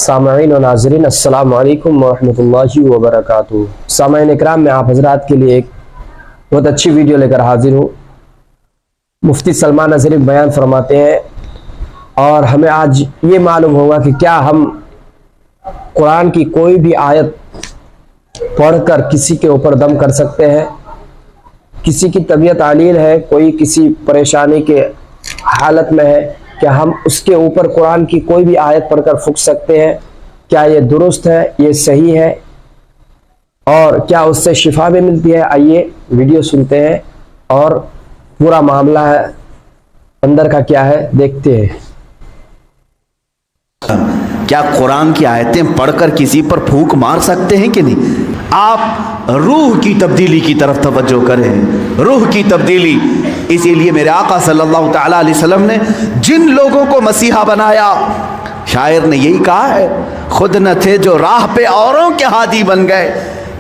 سامعین و ناظرین السلام علیکم ورحمۃ اللہ وبرکاتہ۔ سامعین اکرام، میں آپ حضرات کے لیے ایک بہت اچھی ویڈیو لے کر حاضر ہوں۔ مفتی سلمان نظری بیان فرماتے ہیں اور ہمیں آج یہ معلوم ہوگا کہ کیا ہم قرآن کی کوئی بھی آیت پڑھ کر کسی کے اوپر دم کر سکتے ہیں؟ کسی کی طبیعت علیل ہے، کوئی کسی پریشانی کے حالت میں ہے، کیا ہم اس کے اوپر قرآن کی کوئی بھی آیت پڑھ کر پھونک سکتے ہیں؟ کیا یہ درست ہے، یہ صحیح ہے، اور کیا اس سے شفا بھی ملتی ہے؟ آئیے ویڈیو سنتے ہیں اور پورا معاملہ ہے اندر کا کیا ہے دیکھتے ہیں۔ کیا قرآن کی آیتیں پڑھ کر کسی پر پھونک مار سکتے ہیں کہ نہیں؟ آپ روح کی تبدیلی کی طرف توجہ کریں، روح کی تبدیلی۔ اسی لیے میرے آقا صلی اللہ تعالی علیہ وسلم نے جن لوگوں کو مسیحا بنایا، شاعر نے یہی کہا ہے، خود نہ تھے جو راہ پہ اوروں کے ہادی بن گئے،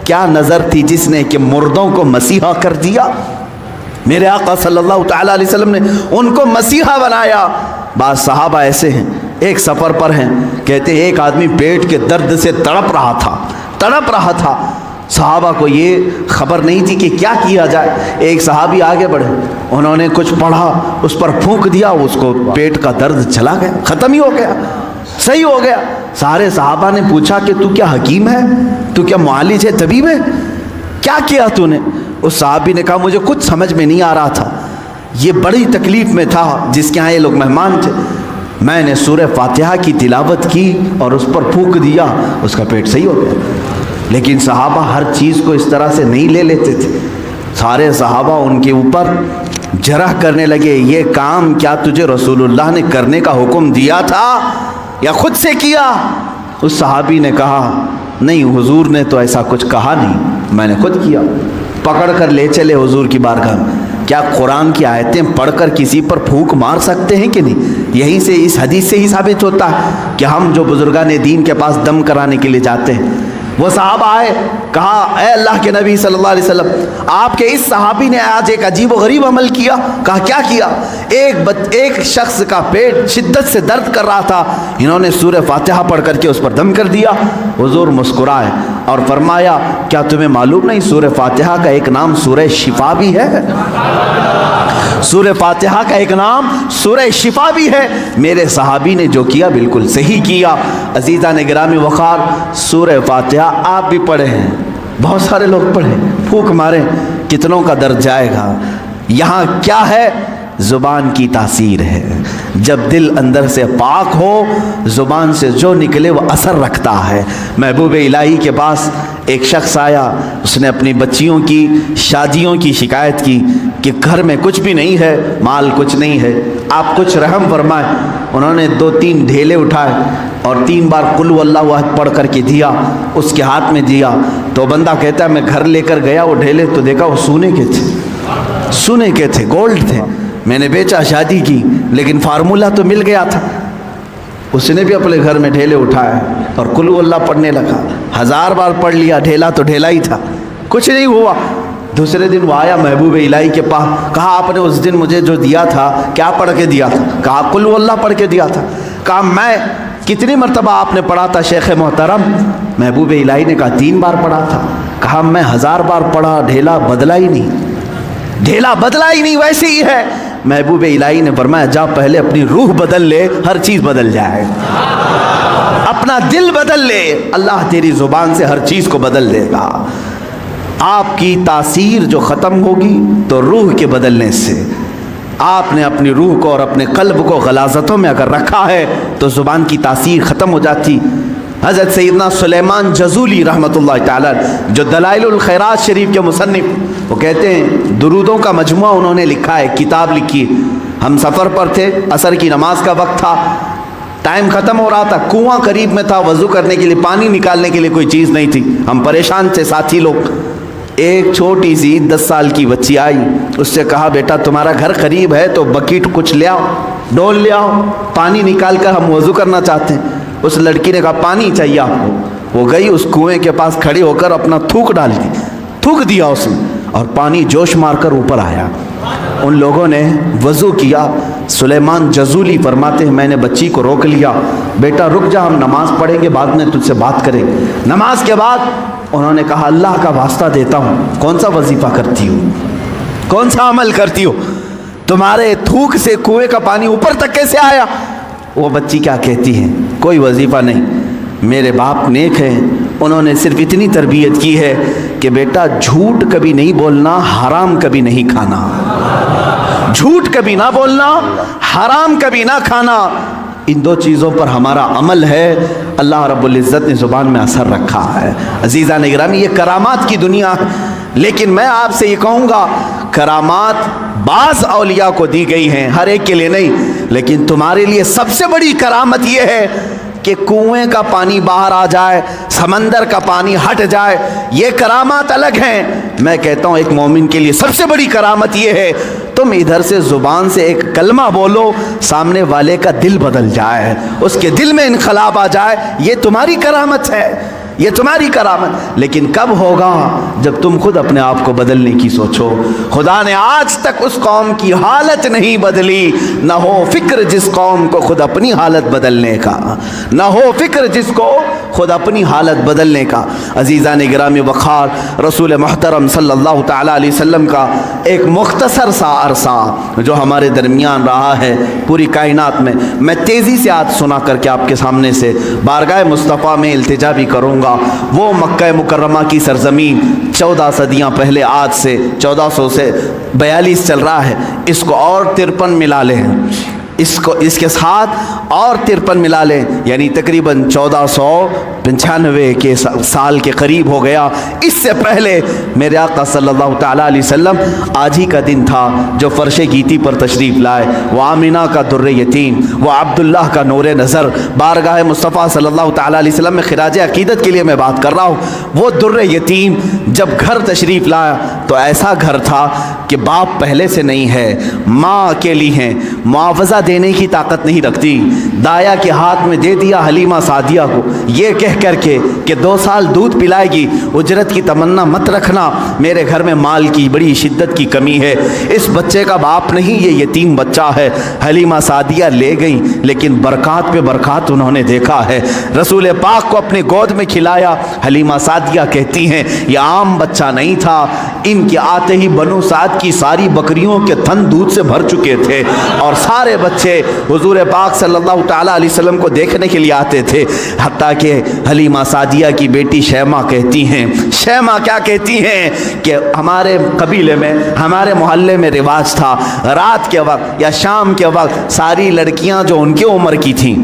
کیا نظر تھی جس نے کہ مردوں کو مسیحا کر دیا۔ میرے آقا صلی اللہ تعالی علیہ وسلم نے ان کو مسیحا بنایا۔ بعض صحابہ ایسے ہیں، ایک سفر پر ہیں، کہتے ہیں ایک آدمی پیٹ کے درد سے تڑپ رہا تھا۔ صحابہ کو یہ خبر نہیں تھی کہ کیا کیا جائے۔ ایک صحابی آگے بڑھے، انہوں نے کچھ پڑھا، اس پر پھونک دیا، اس کو پیٹ کا درد چلا گیا، ختم ہی ہو گیا، صحیح ہو گیا۔ سارے صحابہ نے پوچھا کہ تو کیا حکیم ہے، تو کیا معالج ہے، طبیب ہے، کیا کیا تو نے؟ اس صحابی نے کہا مجھے کچھ سمجھ میں نہیں آ رہا تھا، یہ بڑی تکلیف میں تھا، جس کے ہاں یہ لوگ مہمان تھے، میں نے سورہ فاتحہ کی تلاوت کی اور اس پر پھونک دیا، اس کا پیٹ صحیح ہو گیا۔ لیکن صحابہ ہر چیز کو اس طرح سے نہیں لے لیتے تھے۔ سارے صحابہ ان کے اوپر جرح کرنے لگے، یہ کام کیا تجھے رسول اللہ نے کرنے کا حکم دیا تھا یا خود سے کیا؟ اس صحابی نے کہا نہیں، حضور نے تو ایسا کچھ کہا نہیں، میں نے خود کیا۔ پکڑ کر لے چلے حضور کی بارگاہ میں۔ کیا قرآن کی آیتیں پڑھ کر کسی پر پھونک مار سکتے ہیں کہ نہیں؟ یہیں سے، اس حدیث سے ہی ثابت ہوتا ہے کہ ہم جو بزرگان دین کے پاس دم کرانے کے لیے جاتے ہیں، وہ صحابہ آئے، کہا اے اللہ کے نبی صلی اللہ علیہ وسلم، آپ کے اس صحابی نے آج ایک عجیب و غریب عمل کیا۔ کہا کیا کیا؟ ایک شخص کا پیٹ شدت سے درد کر رہا تھا، انہوں نے سورہ فاتحہ پڑھ کر کے اس پر دم کر دیا۔ حضور مسکرائے اور فرمایا کیا تمہیں معلوم نہیں سورہ فاتحہ کا ایک نام سورہ شفا بھی ہے؟ سورہ فاتحہ کا ایک نام سورہ شفا بھی ہے۔ میرے صحابی نے جو کیا بالکل صحیح کیا۔ عزیزان گرامی وقار، سورہ فاتحہ آپ بھی پڑھے ہیں، بہت سارے لوگ پڑھیں، پھونک ماریں، کتنوں کا درد جائے گا۔ یہاں کیا ہے؟ زبان کی تاثیر ہے۔ جب دل اندر سے پاک ہو، زبان سے جو نکلے وہ اثر رکھتا ہے۔ محبوب الہی کے پاس ایک شخص آیا، اس نے اپنی بچیوں کی شادیوں کی شکایت کی کہ گھر میں کچھ بھی نہیں ہے، مال کچھ نہیں ہے، آپ کچھ رحم فرمائیں۔ انہوں نے 2-3 ڈھیلے اٹھائے اور 3 بار قل هو اللہ احد پڑھ کر کے دیا، اس کے ہاتھ میں دیا۔ تو بندہ کہتا ہے میں گھر لے کر گیا وہ ڈھیلے، تو دیکھا وہ سونے کے تھے، گولڈ تھے۔ میں نے بیچا، شادی کی، لیکن فارمولہ تو مل گیا تھا۔ اس نے بھی اپنے گھر میں ڈھیلے اٹھائے اور قل هو اللہ پڑھنے لگا، 1000 بار پڑھ لیا، ڈھیلا تو ڈھیلا ہی تھا، کچھ نہیں ہوا۔ دوسرے دن وہ آیا محبوب الہی کے پاس، کہا آپ نے اس دن مجھے جو دیا تھا کیا پڑھ کے دیا تھا؟ کہا قل هو اللہ پڑھ کے دیا تھا۔ کہا میں کتنی مرتبہ آپ نے پڑھا تھا شیخ محترم؟ محبوب الہی نے کہا 3 بار پڑھا تھا۔ کہا میں 1000 بار پڑھا، ڈھیلا بدلا ہی نہیں، ویسے ہی ہے۔ محبوب الہی نے فرمایا جا پہلے اپنی روح بدل لے، ہر چیز بدل جائے، اپنا دل بدل لے، اللہ تیری زبان سے ہر چیز کو بدل دے گا۔ آپ کی تاثیر جو ختم ہوگی تو روح کے بدلنے سے، آپ نے اپنی روح کو اور اپنے قلب کو غلاظتوں میں اگر رکھا ہے تو زبان کی تاثیر ختم ہو جاتی۔ حضرت سیدنا سلیمان جزولی رحمۃ اللہ تعالی جو دلائل الخیرات شریف کے مصنف، وہ کہتے ہیں درودوں کا مجموعہ انہوں نے لکھا ہے، کتاب لکھی۔ ہم سفر پر تھے، عصر کی نماز کا وقت تھا، ٹائم ختم ہو رہا تھا، کنواں قریب میں تھا، وضو کرنے کے لیے، پانی نکالنے کے لیے کوئی چیز نہیں تھی، ہم پریشان تھے ساتھی لوگ۔ ایک چھوٹی سی 10 سال کی بچی آئی، اس سے کہا بیٹا تمہارا گھر قریب ہے تو بکیٹ کچھ لے آؤ، ڈول لے آؤ، پانی نکال کر ہم وضو کرنا چاہتے ہیں۔ اس لڑکی نے کہا پانی چاہیے آپ کو۔ وہ گئی اس کنویں کے پاس کھڑی ہو کر اپنا تھوک ڈال دی، تھوک دیا اس نے، اور پانی جوش مار کر اوپر آیا۔ उन लोगों ने वज़ू किया। सुलेमान जज़ूली फरमाते हैं मैंने बच्ची को रोक लिया, बेटा रुक जा, हम नमाज पढ़ेंगे, बाद में तुझसे बात करेंगे। नमाज के बाद उन्होंने कहा अल्लाह का वास्ता देता हूँ, कौन सा वजीफ़ा करती हो, कौन सा अमल करती हो, तुम्हारे थूक से कुएं का पानी ऊपर तक कैसे आया? वो बच्ची क्या कहती है, कोई वजीफ़ा नहीं, मेरे बाप नेक हैं, उन्होंने सिर्फ इतनी तरबियत की है कि बेटा झूठ कभी नहीं बोलना, हराम कभी नहीं खाना, झूठ कभी ना बोलना, हराम कभी ना खाना। इन दो चीज़ों पर हमारा अमल है, अल्लाह रब्बुल इज़्ज़त ने ज़ुबान में असर रखा है। अज़ीज़ान गिरामी, ये करामात की दुनिया है, लेकिन मैं आपसे ये कहूँगा करामात बाज़ औलिया को दी गई हैं, हर एक के लिए नहीं, लेकिन तुम्हारे लिए सबसे बड़ी करामत ये है कि कुएं का पानी बाहर आ जाए, समंदर का पानी हट जाए, ये करामात अलग हैं। मैं कहता हूँ एक मोमिन के लिए सबसे बड़ी करामत ये है तुम इधर से ज़ुबान से एक कलमा बोलो, सामने वाले का दिल बदल जाए, उसके दिल में इनकलाब आ जाए, ये तुम्हारी करामत है, ये तुम्हारी करामत। लेकिन कब होगा? जब तुम खुद अपने आप को बदलने की सोचो। खुदा ने आज तक उस कौम की हालत नहीं बदली, न हो फिक्र जिस कौम को खुद अपनी हालत बदलने का, न हो फिक्र जिसको खुद अपनी हालत बदलने का। अज़ीज़ान गिरामी वक़ार, रसूल मुहतरम सल्लल्लाहु तआला अलैहि वसल्लम का एक मुख्तसर सा अरसा जो हमारे दरमियान रहा है पूरी कायनात में, मैं तेज़ी से आज सुना करके आपके सामने से बारगाह मुस्तफ़ा में इल्तिजा भी करूँगा। वो मक्का मुकर्रमा की सरजमीन 14 सदियाँ पहले, आज से 1400 से 42 चल रहा है, इसको और 53 मिला लें, इसको इसके साथ और 53 मिला लें, यानी तकरीबन 1495 के साल के करीब हो गया। इससे पहले मेरे आका सल्लल्लाहु तआला अलैहि वसल्लम आज ही का दिन था जो फर्शे गीती पर तशरीफ़ लाए। वो आमिना का दुर्र यतीम, वो अब्दुल्लाह का नूर नज़र, बारगाह मुस्तफ़ा सल्लल्लाहु तआला अलैहि वसल्लम में खिराज अक़ीदत के लिए मैं बात कर रहा हूँ। वो दुर्र यतीम जब घर तशरीफ़ लाया तो ऐसा घर था कि बाप पहले से नहीं है, माँ अकेली हैं, मुआवज़ा देने की ताकत नहीं रखती, दाया के हाथ में दे दिया हलीमा सादिया को, ये कह करके कि 2 साल दूध पिलाएगी, उजरत की तमन्ना मत रखना, मेरे घर में माल की बड़ी शिद्दत की कमी है, इस बच्चे का बाप नहीं, ये यतीम बच्चा है। हलीमा सादिया ले गई, लेकिन बरक़ात पे बरक़ात उन्होंने देखा है। रसूल पाक को अपने गोद में खिलाया। हलीमा सादिया कहती हैं ये आम बच्चा नहीं था, इनके आते ही बनु साद की सारी बकरियों के थन दूध से भर चुके थे और सारे बच्चे हुजूर पाक सल्लल्लाहु तआला अलैहि वसल्लम को देखने के लिए आते थे। हत्ता कि हलीमा सादिया की बेटी शैमा कहती हैं, शैमा क्या कहती हैं कि हमारे कबीले में, हमारे मोहल्ले में रिवाज था, रात के वक्त या शाम के वक्त सारी लड़कियां जो उनके उम्र की थीं,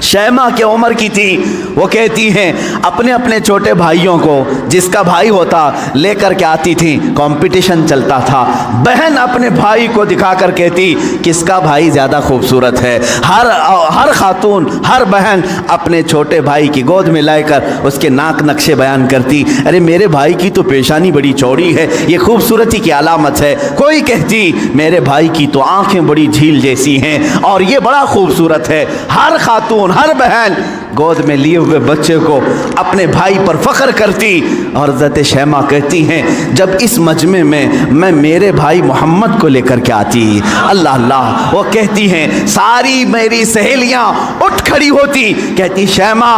शैमा के उम्र की थी, वो कहती हैं अपने अपने छोटे भाइयों को, जिसका भाई होता लेकर के आती थी, कंपटीशन चलता था। बहन अपने भाई को दिखाकर कहती किसका भाई ज़्यादा खूबसूरत है। हर खातून, हर बहन अपने छोटे भाई की गोद में लाकर उसके नाक नक्शे बयान करती, अरे मेरे भाई की तो पेशानी बड़ी चौड़ी है, ये खूबसूरती की अलामत है। कोई कहती मेरे भाई की तो आँखें बड़ी झील जैसी हैं और ये बड़ा खूबसूरत है। हर खातून, हर बहन गोद में लिए हुए बच्चे को अपने भाई पर फख्र करती। और हज़रत शैमा कहती हैं जब इस मजमे में मैं मेरे भाई मोहम्मद को लेकर के आती, अल्लाह अल्लाह, वो कहती हैं सारी मेरी सहेलियां उठ खड़ी होती, कहती शैमा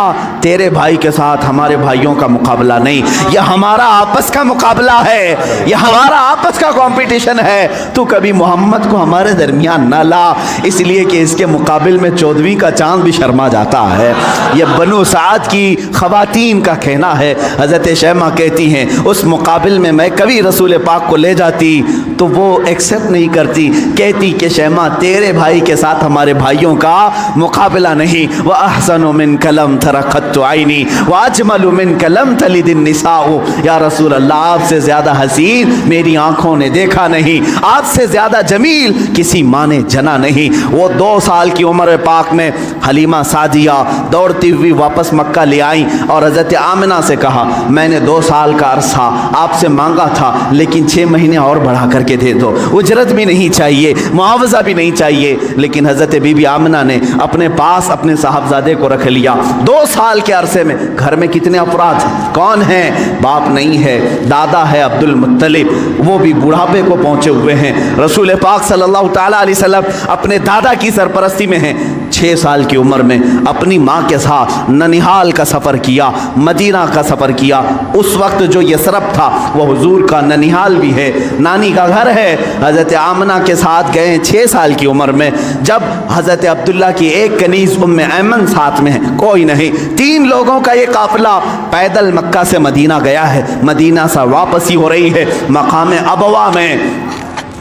तेरे भाई के साथ हमारे भाइयों का मुकाबला नहीं, यह हमारा आपस का मुकाबला है, यह हमारा आपस का कंपटीशन है, तू कभी मोहम्मद को हमारे दरमियान ना ला, इसलिए कि इसके मुकाबले में 14वीं का चांद भी शर्मा जाता है। यह बनु साद की ख़वातीन का कहना है। हज़रत शैमा कहती हैं उस मुकाबिल में मैं कभी रसूल पाक को ले जाती तो वो एक्सेप्ट नहीं करती, कहती कि शैमा तेरे भाई के साथ हमारे भाइयों का मुकाबला नहीं। व अहसनु मिन कलम तरक़त्तु आइनी व अजमलु मिन कलम तलिदिन निसाउ, या रसूल अल्लाह आपसे ज़्यादा हसीन मेरी आँखों ने देखा नहीं, आपसे ज़्यादा जमील किसी माँ ने जना नहीं। वो 2 साल की उम्र पाक में हलीमा सादिया दौड़ती हुई वापस मक्का ले आई और हज़रत आमिना से कहा मैंने 2 साल का अरसा आपसे मांगा था, लेकिन 6 महीने और बढ़ा करके दे दो, उजरत भी नहीं चाहिए, मुआवजा भी नहीं चाहिए। लेकिन हज़रत बीबी आमिना ने अपने पास अपने साहबजादे को रख लिया। 2 साल के अरसे में घर में कितने अफराद हैं? कौन हैं? बाप नहीं है, दादा है अब्दुल मुत्तलिब, वो भी बुढ़ापे को पहुंचे हुए हैं। रसूल पाक सल्लल्लाहु ताला अलैहि वसल्लम अपने दादा की सरपरस्ती में हैं। 6 साल की उम्र में अपनी माँ के साथ ननिहाल का सफ़र किया, मदीना का सफ़र किया। उस वक्त जो यसरब था वो हुजूर का ननिहाल भी है, नानी का घर है। हज़रत आमना के साथ गए 6 साल की उम्र में, जब हज़रत अब्दुल्ला की एक कनीज़ उम्मे ऐमन साथ में है, कोई नहीं। 3 लोगों का ये काफ़िला पैदल मक्का से मदीना गया है। मदीना से वापसी हो रही है। मकाम अबवा में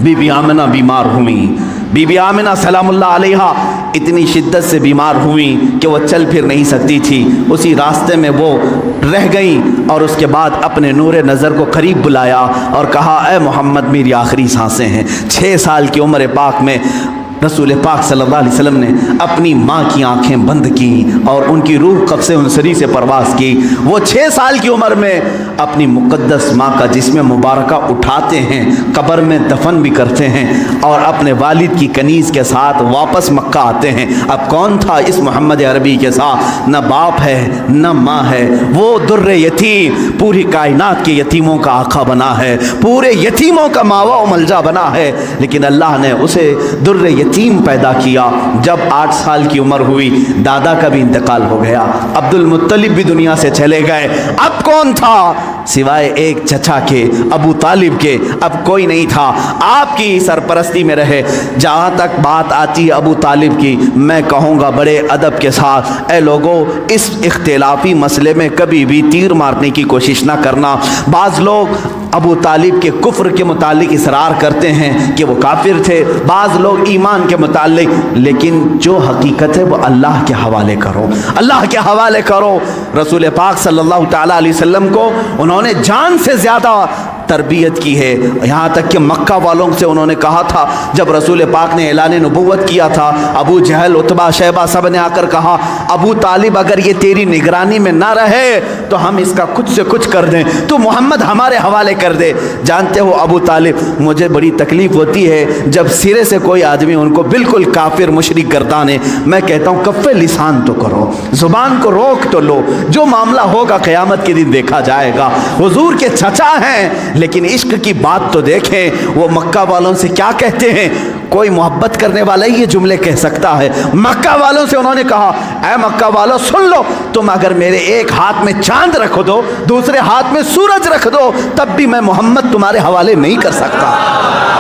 बीबी आमिना बीमार हुई। बीबी आमिना सलामुल्लाह अलैहा इतनी शिद्दत से बीमार हुई कि वो चल फिर नहीं सकती थी। उसी रास्ते में वो रह गई और उसके बाद अपने नूरे नज़र को करीब बुलाया और कहा, ए मोहम्मद मेरी आखिरी सांसें हैं। 6 साल की उम्र पाक में रसूल पाक सल्लल्लाहु अलैहि वसल्लम ने अपनी माँ की आंखें बंद की और उनकी रूह कब्ज़े उनसरी से परवास की। वो 6 साल की उम्र में अपनी मुक़द्दस माँ का जिस्म मुबारका उठाते हैं, कब्र में दफन भी करते हैं और अपने वालिद की कनीज़ के साथ वापस मक्का आते हैं। अब कौन था इस मोहम्मद अरबी के साथ? न बाप है न माँ है, वो दुर्रे यतीम, पूरी कायनात के यतीमों का आका बना है, पूरे यतीमों का मावा व मलजा बना है। लेकिन अल्लाह ने उसे दुर्रे यतीम पैदा किया। जब 8 साल की उम्र हुई, दादा का भी इंतकाल हो गया, अब्दुल मुत्तलिब भी दुनिया से चले गए। अब कौन था सिवाय एक चचा के, अबू तालिब के? अब कोई नहीं था। आपकी सरपरस्ती में रहे। जहाँ तक बात आती है अबू तालिब की, मैं कहूँगा बड़े अदब के साथ, ए लोगों, इस इख्तिलाफी मसले में कभी भी तीर मारने की कोशिश ना करना। बाज़ लोग अबू तालिब के कुफ्र के मुतालिक इसरार करते हैं कि वो काफिर थे, बाज़ लोग ईमान के मुतालिक, लेकिन जो हकीकत है वो अल्लाह के हवाले करो, अल्लाह के हवाले करो। रसूल पाक सल्लल्लाहु ताला अलैहि वसल्लम को उन्होंने जान से ज़्यादा तरबियत की है। यहाँ तक कि मक्का वालों से उन्होंने कहा था, जब रसूल पाक ने ऐलान नबुव्वत किया था, अबू जहल, उतबा, शैबा सब ने आकर कहा, अबू तालिब अगर ये तेरी निगरानी में ना रहे तो हम इसका कुछ से कुछ कर दें, तो मोहम्मद हमारे हवाले कर दे। जानते हो अबू तालिब, मुझे बड़ी तकलीफ़ होती है जब सिरे से कोई आदमी उनको बिल्कुल काफिर मुशरिक गर्दाने। मैं कहता हूँ कफ़े लिसान तो करो, ज़ुबान को रोक तो लो, जो मामला होगा क़यामत के दिन देखा जाएगा। हुजूर के चचा हैं, लेकिन इश्क की बात तो देखें, वो मक्का वालों से क्या कहते हैं? कोई मोहब्बत करने वाला ही ये जुमले कह सकता है। मक्का वालों से उन्होंने कहा, ऐ मक्का वालों सुन लो, तुम अगर मेरे एक हाथ में चांद रख दो, दूसरे हाथ में सूरज रख दो, तब भी मैं मोहम्मद तुम्हारे हवाले नहीं कर सकता।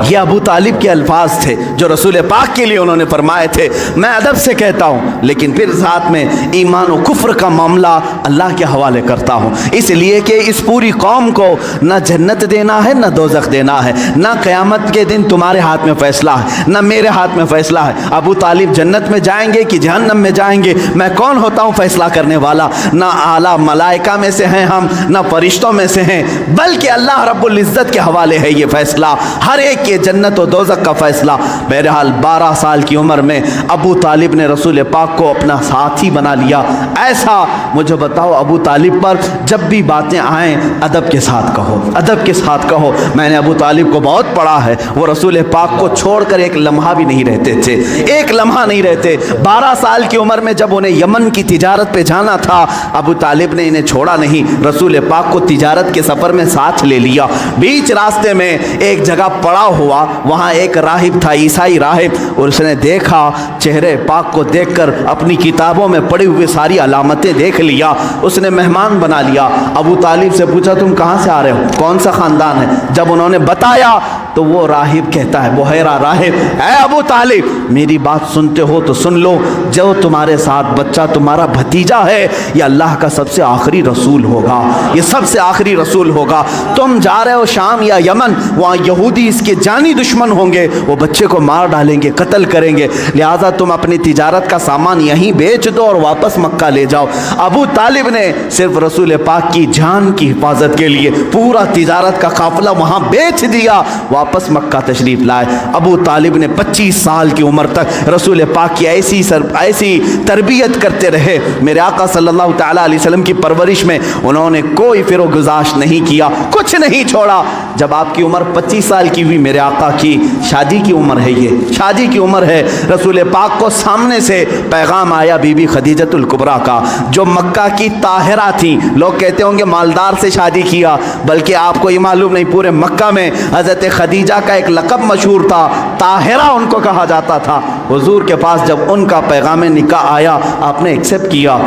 ये अबू तालिब के अल्फाज थे जो रसूल पाक के लिए उन्होंने फरमाए थे। मैं अदब से कहता हूँ, लेकिन फिर साथ में ईमान और कुफ्र का मामला अल्लाह के हवाले करता हूँ, इसलिए कि इस पूरी कौम को न जन्नत देना है न दोज़ख देना है, न क़यामत के दिन तुम्हारे हाथ में फ़ैसला है न मेरे हाथ में फ़ैसला है। अबू तालिब जन्नत में जाएंगे कि जहन्नम में जाएंगे, मैं कौन होता हूँ फ़ैसला करने वाला? न आला मलाइका में से हैं हम, न फरिश्तों में से हैं, बल्कि अल्लाह रब्बुल इज़्ज़त के हवाले है ये फ़ैसला, हर एक के जन्नत और दोज़ख का फ़ैसला। बहरहाल 12 साल की उम्र में अबू तालिब ने रसूल पाक को अपना साथी बना लिया। ऐसा मुझे बताओ, अबू तालिब पर जब भी बातें आएँ अदब के साथ कहो, अदब के साथ कहो। मैंने अबू तालिब को बहुत पढ़ा है, वो रसूल पाक को छोड़कर एक लम्हा भी नहीं रहते थे, एक लम्हा नहीं रहते। 12 साल की उम्र में जब उन्हें यमन की तिजारत पे जाना था, अबू तालिब ने इन्हें छोड़ा नहीं, रसूल पाक को तिजारत के सफ़र में साथ ले लिया। बीच रास्ते में एक जगह पड़ा हुआ, वहाँ एक राहिब था, ईसाई राहिब, और उसने देखा, चेहरे पाक को देखकर अपनी किताबों में पड़ी हुई सारी अलामतें देख लिया, उसने मेहमान बना लिया। अबू तालिब से पूछा, तुम कहाँ से आ रहे हो, कौन सा ख़ानदान है? जब उन्होंने बताया तो वो राहिब कहता है, बुहैरा राहिब, ऐ अबू तालिब, मेरी बात सुनते हो तो सुन लो, जो तुम्हारे साथ बच्चा तुम्हारा भतीजा है, ये अल्लाह का सबसे आखिरी रसूल होगा, ये सबसे आखिरी रसूल होगा। तुम जा रहे हो शाम या यमन, वहाँ यहूदी इसके जानी दुश्मन होंगे, वो बच्चे को मार डालेंगे, कत्ल करेंगे, लिहाजा तुम अपनी तिजारत का सामान यहीं बेच दो और वापस मक्का ले जाओ। अबू तालिब ने सिर्फ रसूल पाक की जान की हिफाजत के लिए पूरा तिजारत का काफिला वहाँ बेच दिया, वापस मक्का तशरीफ लाए। अबू तालिब ने 25 साल की उम्र तक रसूल पाक की ऐसी तरबियत करते रहे। मेरे आका सल्लल्लाहु ताला अलैहि वसल्लम की परवरिश में उन्होंने कोई फिरोगुजाश नहीं किया, कुछ नहीं छोड़ा। جب آپ کی عمر 25 سال کی ہوئی میرے آقا کی شادی کی عمر ہے، یہ شادی کی عمر ہے، رسول پاک کو سامنے سے پیغام آیا بی بی خدیجۃ الکبریٰ کا، جو مکہ کی طاہرہ تھیں۔ لوگ کہتے ہوں گے مالدار سے شادی کیا، بلکہ آپ کو یہ معلوم نہیں، پورے مکہ میں حضرت خدیجہ کا ایک لقب مشہور تھا، طاہرہ ان کو کہا جاتا تھا۔ حضور کے پاس جب ان کا پیغام نکاح آیا، آپ نے ایکسیپٹ کیا۔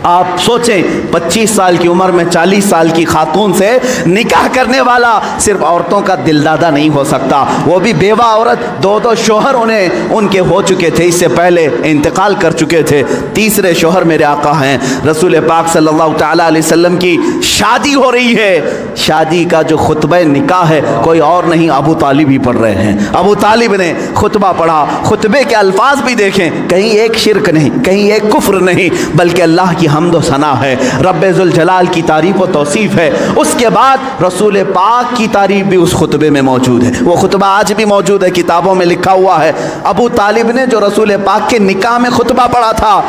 آپ سوچیں 25 سال کی عمر میں 40 سال کی خاتون سے نکاح کرنے والا صرف عورتوں کا دل دادا نہیں ہو سکتا، وہ بھی بیوہ عورت، دو شوہر ان کے ہو چکے تھے، اس سے پہلے انتقال کر چکے تھے، تیسرے شوہر میرے آقا ہیں۔ رسول پاک صلی اللہ تعالیٰ علیہ وسلم کی شادی ہو رہی ہے، شادی کا جو خطبہ نکاح ہے کوئی اور نہیں، ابو طالب ہی پڑھ رہے ہیں۔ ابو طالب نے خطبہ پڑھا، خطبے کے الفاظ بھی دیکھیں، کہیں ایک شرک نہیں، کہیں ایک کفر نہیں، بلکہ اللہ کی حمد و ثنا ہے، رب ذوالجلال کی تعریف و توصیف ہے۔ اس کے بعد رسول پاک کی تعریف بھی اس خطبے میں موجود ہے، وہ خطبہ آج بھی موجود ہے، کتابوں میں لکھا ہوا ہے۔ ابو طالب نے جو رسول پاک کے نکاح میں خطبہ پڑھا تھا،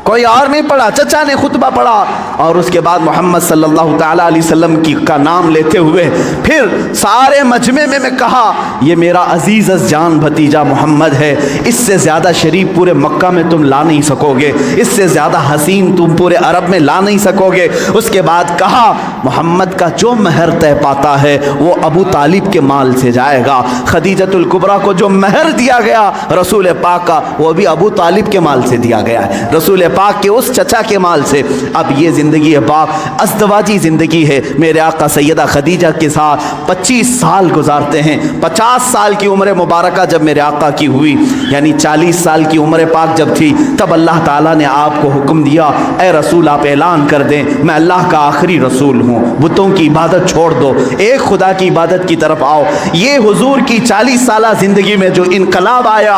کوئی اور نہیں پڑھا، چچا نے خطبہ پڑھا، اور اس کے بعد محمد صلی اللہ تعالیٰ علیہ وسلم کا نام لیتے ہوئے پھر سارے مجمع میں کہا یہ میرا عزیز از جان بھتیجا محمد ہے، اس سے زیادہ شریف پورے مکہ میں تم لا نہیں سکو گے، اس سے زیادہ حسین تم پورے عرب میں لا نہیں سکو گے۔ اس کے بعد کہا محمد کا جو مہر طے پاتا ہے وہ ابو طالب کے مال سے جائے گا، خدیجۃ الکبریٰ کو جو مہر دیا گیا رسول پاک کا وہ بھی ابو طالب کے مال سے دیا گیا ہے، رسول پاک کے اس چچا کے مال سے۔ اب یہ زندگی ہے پاک ازدواجی زندگی ہے، میرے آقا سیدہ خدیجہ کے ساتھ 25 سال گزارتے ہیں۔ 50 سال کی عمر مبارکہ جب میرے آقا کی ہوئی، یعنی 40 سال کی عمر پاک جب تھی، تب اللہ تعالیٰ نے آپ کو حکم دیا اے رسول آپ اعلان کر دیں میں اللہ کا آخری رسول ہوں، بتوں کی عبادت چھوڑ دو، ایک خدا کی عبادت کی طرف آؤ۔ یہ حضور کی 40 سالہ زندگی میں جو انقلاب آیا،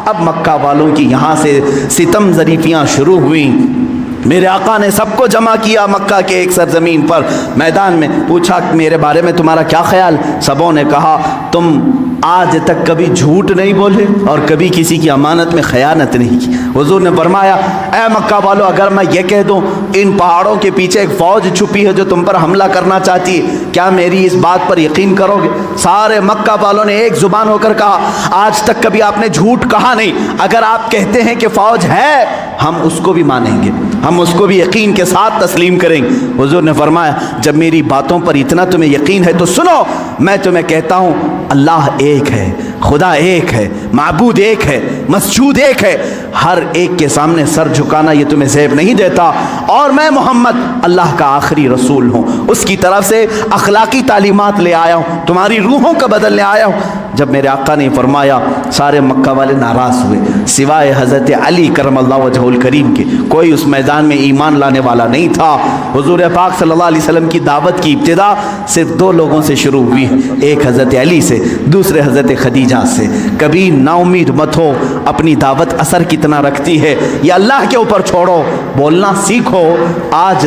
اب مکہ والوں کی یہاں سے ستم ظریفیاں شروع ہوئیں۔ میرے آقا نے سب کو جمع کیا مکہ کے ایک سرزمین پر، میدان میں پوچھا میرے بارے میں تمہارا کیا خیال؟ سبوں نے کہا تم آج تک کبھی جھوٹ نہیں بولے اور کبھی کسی کی امانت میں خیانت نہیں کی۔ حضور نے فرمایا اے مکہ والو، اگر میں یہ کہہ دوں ان پہاڑوں کے پیچھے ایک فوج چھپی ہے جو تم پر حملہ کرنا چاہتی ہے، کیا میری اس بات پر یقین کرو گے؟ سارے مکہ والوں نے ایک زبان ہو کر کہا آج تک کبھی آپ نے جھوٹ کہا نہیں، اگر آپ کہتے ہیں کہ فوج ہے ہم اس کو بھی مانیں گے، ہم اس کو بھی یقین کے ساتھ تسلیم کریں گے۔ حضور نے فرمایا جب میری باتوں پر اتنا تمہیں یقین ہے تو سنو، میں تمہیں کہتا ہوں اللہ ایک ہے، خدا ایک ہے، معبود ایک ہے، مسجود ایک ہے، ہر ایک کے سامنے سر جھکانا یہ تمہیں زیب نہیں دیتا، اور میں محمد اللہ کا آخری رسول ہوں، اس کی طرف سے اخلاقی تعلیمات لے آیا ہوں، تمہاری روحوں کا بدلنے آیا ہوں۔ جب میرے آقا نے فرمایا سارے مکہ والے ناراض ہوئے، سوائے حضرت علی کرم اللہ وجہہ الکریم کے، کوئی اس میدان میں ایمان لانے والا نہیں تھا۔ حضور پاک صلی اللہ علیہ وسلم کی دعوت کی ابتدا صرف 2 لوگوں سے شروع ہوئی، ایک حضرت علی سے، دوسرے حضرت خدیجہ سے۔ کبھی نا امید مت ہو، اپنی دعوت اثر کتنا رکھتی ہے یہ اللہ کے اوپر چھوڑو، بولنا سیکھو، آج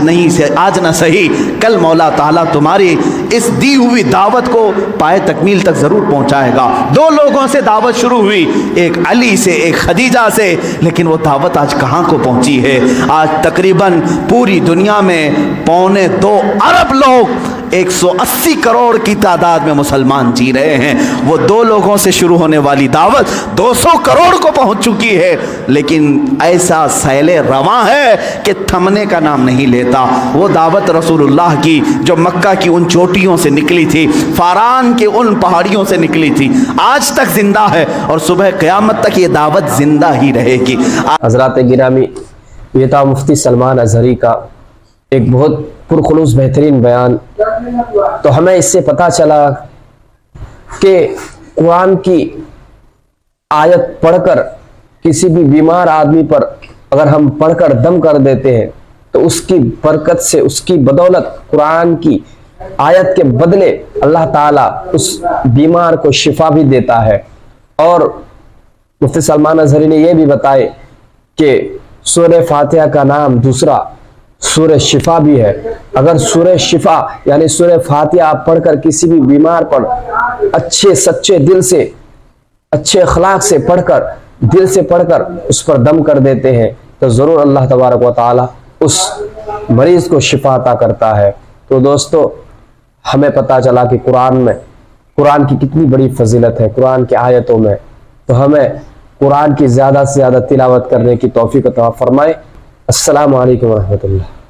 نہ صحیح کل مولا تعالیٰ تمہاری اس دی ہوئی دعوت کو پائے تکمیل تک ضرور پہنچائے گا۔ 2 لوگوں سے دعوت شروع ہوئی، ایک علی سے ایک خدیجہ سے، لیکن وہ دعوت آج کہاں کو پہنچی ہے؟ آج تقریباً پوری دنیا میں 2.25 ارب لوگ 180 کروڑ کی تعداد میں مسلمان جی رہے ہیں۔ وہ 2 لوگوں سے شروع ہونے والی دعوت 200 کروڑ کو پہنچ چکی ہے، لیکن ایسا سیل رواں ہے کہ تھمنے کا نام نہیں لیتا۔ وہ دعوت رسول اللہ کی جو مکہ کی ان چوٹیوں سے نکلی تھی، فاران کے ان پہاڑیوں سے نکلی تھی، آج تک زندہ ہے اور صبح قیامت تک یہ دعوت زندہ ہی رہے گی۔ حضرات گرامی، یہ تھا مفتی سلمان اظہری کا ایک بہت پرخلوص بہترین بیان۔ تو ہمیں اس سے پتہ چلا کہ قرآن کی آیت پڑھ کر کسی بھی بیمار آدمی پر اگر ہم پڑھ کر دم کر دیتے ہیں تو اس کی برکت سے، اس کی بدولت، قرآن کی آیت کے بدلے اللہ تعالیٰ اس بیمار کو شفا بھی دیتا ہے۔ اور مفتی سلمان اظہری نے یہ بھی بتائے کہ سورہ فاتحہ کا نام دوسرا سورہ شفا بھی ہے۔ اگر سورہ شفا یعنی سورہ فاتحہ آپ پڑھ کر کسی بھی بیمار پر اچھے سچے دل سے، اچھے اخلاق سے پڑھ کر، دل سے پڑھ کر اس پر دم کر دیتے ہیں تو ضرور اللہ تبارک و تعالی اس مریض کو شفا عطا کرتا ہے۔ تو دوستو، ہمیں پتہ چلا کہ قرآن کی کتنی بڑی فضیلت ہے قرآن کی آیتوں میں، تو ہمیں قرآن کی زیادہ سے زیادہ تلاوت کرنے کی توفیق عطا فرمائے۔ السلام علیکم ورحمۃ اللہ۔